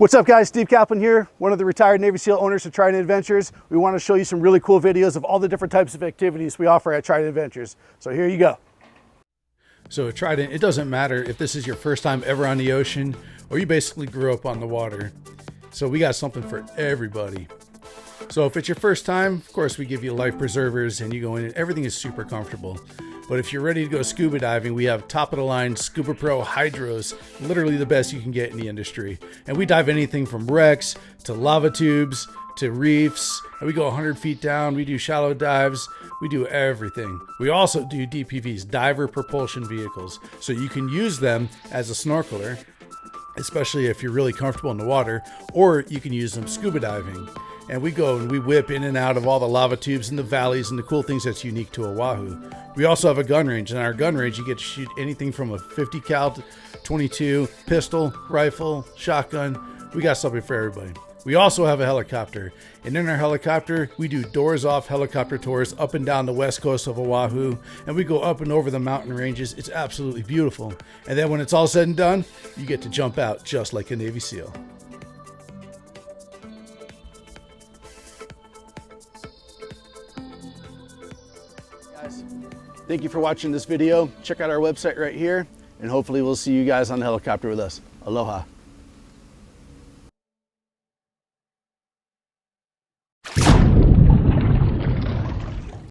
What's up guys, Steve Kaplan here, one of the retired Navy SEAL owners of Trident Adventures. We want to show you some really cool videos of all the different types of activities we offer at Trident Adventures. So here you go. So at Trident, it doesn't matter if this is your first time ever on the ocean or you basically grew up on the water. So we got something for everybody. So if it's your first time, of course we give you life preservers and you go in and everything is super comfortable. But if you're ready to go scuba diving, we have top of the line Scuba Pro Hydros, literally the best you can get in the industry. And we dive anything from wrecks to lava tubes to reefs, and we go 100 feet down. We do shallow dives. We do everything. We also do DPVs, diver propulsion vehicles, so you can use them as a snorkeler, especially if you're really comfortable in the water, or you can use them scuba diving. And we go and we whip in and out of all the lava tubes and the valleys and the cool things that's unique to Oahu. We also have a gun range. In our gun range, you get to shoot anything from a 50 cal 22, pistol, rifle, shotgun. We got something for everybody. We also have a helicopter. And in our helicopter, we do doors off helicopter tours up and down the west coast of Oahu. And we go up and over the mountain ranges. It's absolutely beautiful. And then when it's all said and done, you get to jump out just like a Navy SEAL. Guys, thank you for watching this video. Check out our website right here, and hopefully we'll see you guys on the helicopter with us. Aloha.